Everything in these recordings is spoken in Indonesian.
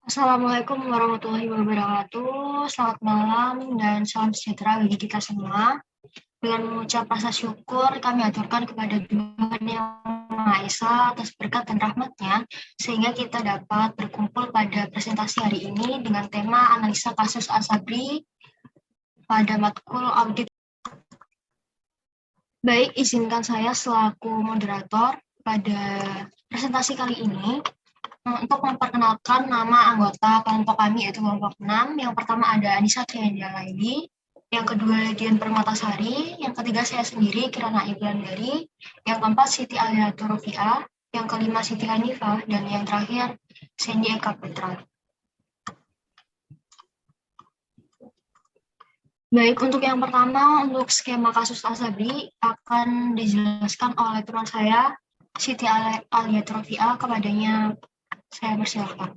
Assalamualaikum warahmatullahi wabarakatuh. Selamat malam dan salam sejahtera bagi kita semua. Dengan mengucap rasa syukur, kami aturkan kepada Tuhan Yang Maha Esa atas berkat dan rahmatnya, sehingga kita dapat berkumpul pada presentasi hari ini dengan tema analisa kasus Asabri pada matkul audit. Baik, izinkan saya selaku moderator pada presentasi kali ini untuk memperkenalkan nama anggota kelompok kami, yaitu kelompok 6. Yang pertama ada Anissa Triandialaili, yang kedua Dian Permatasari, yang ketiga saya sendiri Kirana Iblandari, yang keempat Siti Aliatur Rufiah, yang kelima Siti Hanifah, dan yang terakhir Sandy Eka Putra. Baik, untuk yang pertama, untuk skema kasus Asabri akan dijelaskan oleh teman saya, Siti Aliatur Rufiah. Kepadanya saya persilahkan.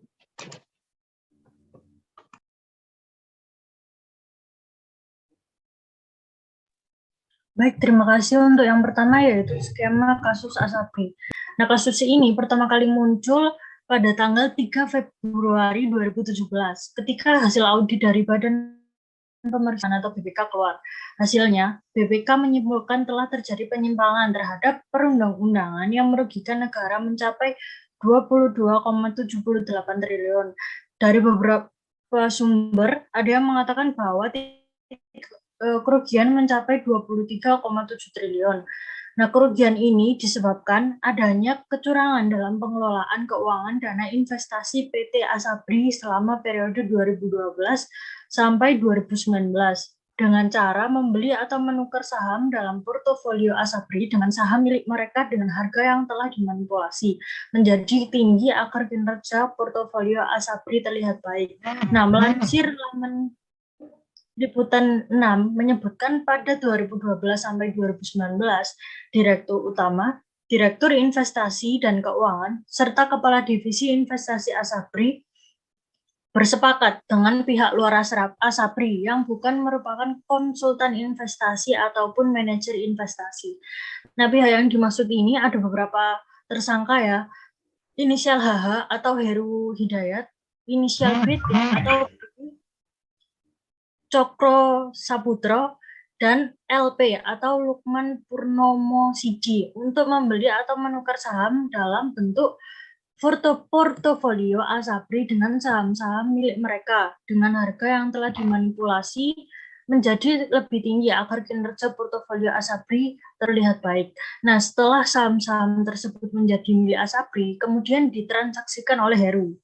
Baik, terima kasih. Untuk yang pertama yaitu skema kasus Asabri. Nah, kasus ini pertama kali muncul pada tanggal 3 Februari 2017 ketika hasil audit dari Badan Pemeriksaan atau BPK keluar. Hasilnya, BPK menyimpulkan telah terjadi penyimpangan terhadap perundang-undangan yang merugikan negara mencapai 22,78 triliun. Dari beberapa sumber, ada yang mengatakan bahwa kerugian mencapai 23,7 triliun. Nah, kerugian ini disebabkan adanya kecurangan dalam pengelolaan keuangan dana investasi PT Asabri selama periode 2012 sampai 2019 dengan cara membeli atau menukar saham dalam portofolio Asabri dengan saham milik mereka dengan harga yang telah dimanipulasi menjadi tinggi agar kinerja portofolio Asabri terlihat baik. Nah, melansir laman Liputan 6 menyebutkan pada 2012 sampai 2019, Direktur Utama, Direktur Investasi dan Keuangan, serta Kepala Divisi Investasi Asabri bersepakat dengan pihak luar Asabri yang bukan merupakan konsultan investasi ataupun manajer investasi. Nah, pihak yang dimaksud ini ada beberapa tersangka ya, inisial HH atau Heru Hidayat, inisial BT atau Cokro Saputro, dan LP atau Lukman Purnomo Sidi untuk membeli atau menukar saham dalam bentuk portofolio Asabri dengan saham-saham milik mereka dengan harga yang telah dimanipulasi menjadi lebih tinggi agar kinerja portofolio Asabri terlihat baik. Nah, setelah saham-saham tersebut menjadi milik Asabri, kemudian ditransaksikan oleh Heru,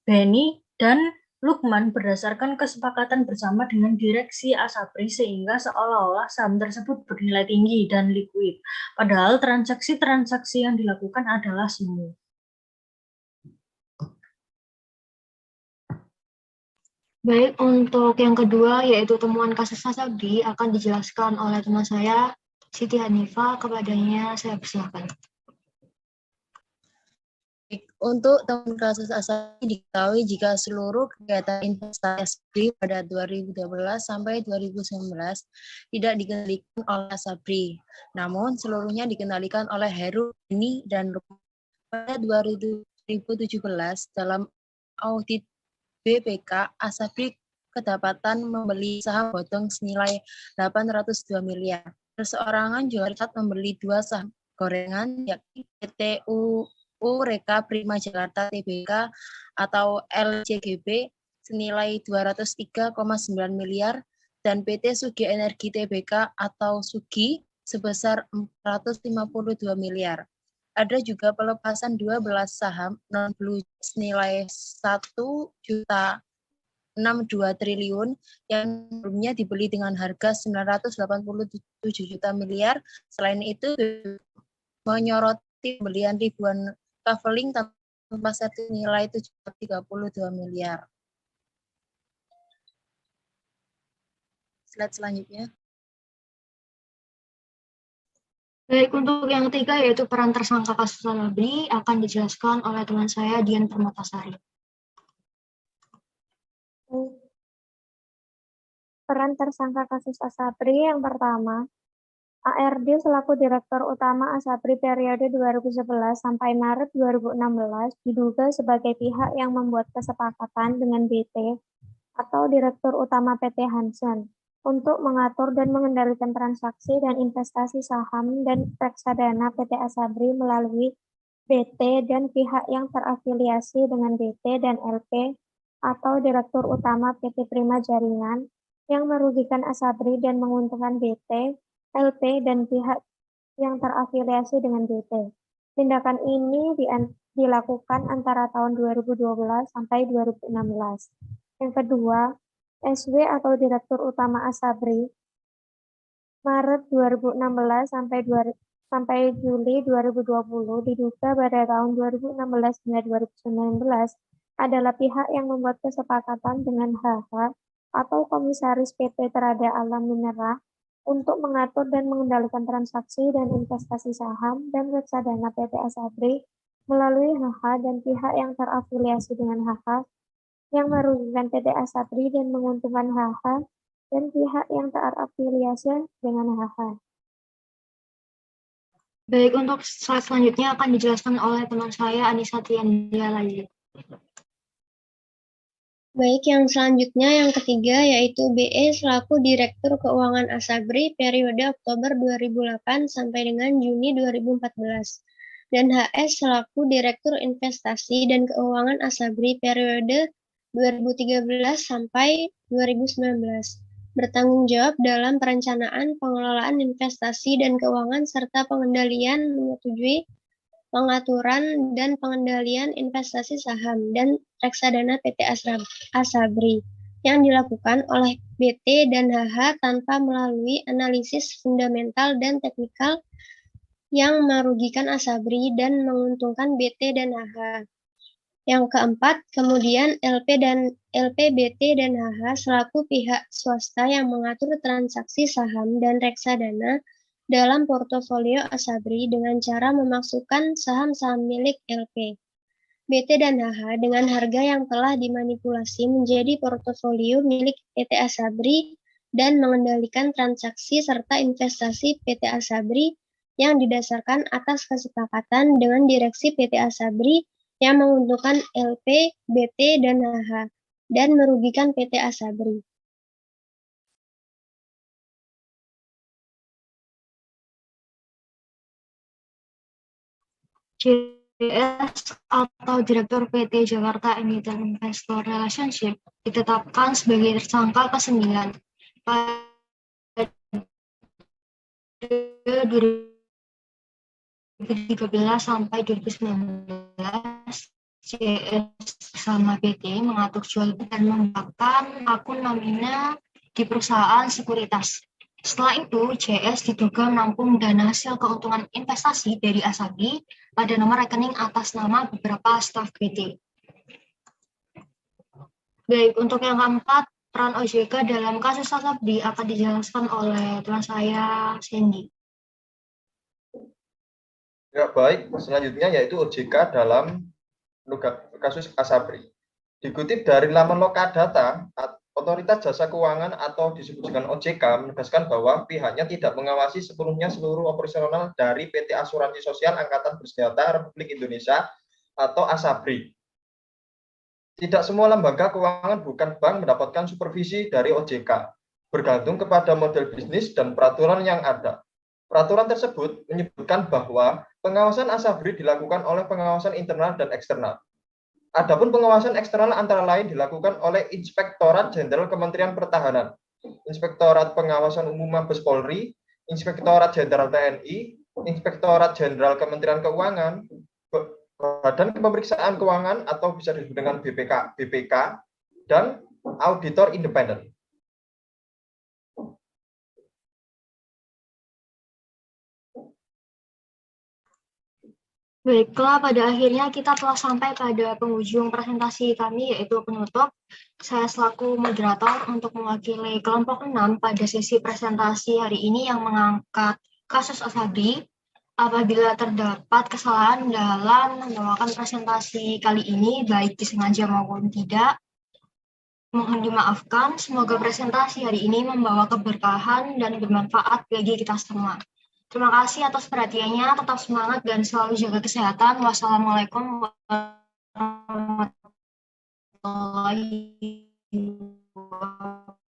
Beni, dan Lukman berdasarkan kesepakatan bersama dengan direksi Asabri sehingga seolah-olah saham tersebut bernilai tinggi dan likuid. Padahal transaksi-transaksi yang dilakukan adalah semu. Baik, untuk yang kedua yaitu temuan kasus Asabri akan dijelaskan oleh teman saya, Siti Hanifah. Kepadanya saya persilakan. Untuk temuan kasus Asabri diketahui jika seluruh kegiatan investasi pada 2012 sampai 2019 tidak dikendalikan oleh Asabri, namun seluruhnya dikendalikan oleh Heru, Beni, dan Lukman. Pada 2017 dalam audit BPK, Asabri kedapatan membeli saham bodong senilai 802 miliar. Perseorangan juga tercatat membeli dua saham gorengan yakni PT Reka Prima Jakarta Tbk atau LJGB senilai 203,9 miliar dan PT Sugi Energi Tbk atau Sugi sebesar 452 miliar. Ada juga pelepasan 12 saham non-blue senilai 1,62 triliun yang sebelumnya dibeli dengan harga 987 juta miliar. Selain itu menyoroti pembelian ribuan Kaveling tanpa sertifikat nilai 732 miliar. Slide selanjutnya. Baik, untuk yang ketiga yaitu peran tersangka kasus Asabri akan dijelaskan oleh teman saya, Dian Permatasari. Peran tersangka kasus Asabri yang pertama ARD selaku Direktur Utama Asabri periode 2011 sampai Maret 2016 diduga sebagai pihak yang membuat kesepakatan dengan BT atau Direktur Utama PT Hansen untuk mengatur dan mengendalikan transaksi dan investasi saham dan reksadana PT Asabri melalui BT dan pihak yang terafiliasi dengan BT dan LP atau Direktur Utama PT Prima Jaringan yang merugikan Asabri dan menguntungkan BT, LP, dan pihak yang terafiliasi dengan BT. Tindakan ini dilakukan antara tahun 2012 sampai 2016. Yang kedua, SW atau Direktur Utama Asabri, Maret 2016 sampai Juli 2020 diduga pada tahun 2016 hingga 2019 adalah pihak yang membuat kesepakatan dengan HH atau Komisaris PT Terada Alam Minerah untuk mengatur dan mengendalikan transaksi dan investasi saham dan reksadana PT Asabri melalui HH dan pihak yang terafiliasi dengan HH yang merugikan PT Asabri dan menguntungkan HH dan pihak yang terafiliasi dengan HH. Baik, untuk slide selanjutnya akan dijelaskan oleh teman saya Anissa Tiandia lagi. Baik, yang selanjutnya yang ketiga yaitu BE selaku Direktur Keuangan Asabri periode Oktober 2008 sampai dengan Juni 2014 dan HS selaku Direktur Investasi dan Keuangan Asabri periode 2013 sampai 2019 bertanggung jawab dalam perencanaan, pengelolaan investasi dan keuangan serta pengendalian, menyetujui pengaturan dan pengendalian investasi saham dan reksadana PT Asabri yang dilakukan oleh BT dan HH tanpa melalui analisis fundamental dan teknikal yang merugikan Asabri dan menguntungkan BT dan HH. Yang keempat, kemudian LP, BT, dan HH selaku pihak swasta yang mengatur transaksi saham dan reksadana dalam portofolio Asabri dengan cara memasukkan saham-saham milik LP, BT, dan HH dengan harga yang telah dimanipulasi menjadi portofolio milik PT Asabri dan mengendalikan transaksi serta investasi PT Asabri yang didasarkan atas kesepakatan dengan direksi PT Asabri yang menguntungkan LP, BT, dan HH dan merugikan PT Asabri. JS atau Direktur PT Jakarta Emiten Investor Relationship ditetapkan sebagai tersangka ke-9 pada 2013 sampai 2019. JS bersama PT mengatur jual dan membuka akun nomina di perusahaan sekuritas. Setelah itu, JS diduga menampung dana hasil keuntungan investasi dari Asabri pada nomor rekening atas nama beberapa staf PT. Baik, untuk yang keempat, peran OJK dalam kasus Asabri akan dijelaskan oleh teman saya, Sandy. Ya, baik. Selanjutnya yaitu OJK dalam kasus Asabri. Dikutip dari laman Lokadata, Otoritas Jasa Keuangan atau disebut dengan OJK menegaskan bahwa pihaknya tidak mengawasi sepenuhnya seluruh operasional dari PT Asuransi Sosial Angkatan Bersenjata Republik Indonesia atau Asabri. Tidak semua lembaga keuangan bukan bank mendapatkan supervisi dari OJK, bergantung kepada model bisnis dan peraturan yang ada. Peraturan tersebut menyebutkan bahwa pengawasan Asabri dilakukan oleh pengawasan internal dan eksternal. Adapun pengawasan eksternal antara lain dilakukan oleh Inspektorat Jenderal Kementerian Pertahanan, Inspektorat Pengawasan Umum Mabes Polri, Inspektorat Jenderal TNI, Inspektorat Jenderal Kementerian Keuangan, Badan Pemeriksaan Keuangan atau bisa disebut dengan BPK, dan Auditor Independen. Baiklah, pada akhirnya kita telah sampai pada penghujung presentasi kami, yaitu penutup. Saya selaku moderator untuk mewakili kelompok 6 pada sesi presentasi hari ini yang mengangkat kasus Asabri. Apabila terdapat kesalahan dalam membawakan presentasi kali ini, baik disengaja maupun tidak, mohon dimaafkan. Semoga presentasi hari ini membawa keberkahan dan bermanfaat bagi kita semua. Terima kasih atas perhatiannya, tetap semangat dan selalu jaga kesehatan. Wassalamualaikum warahmatullahi wabarakatuh.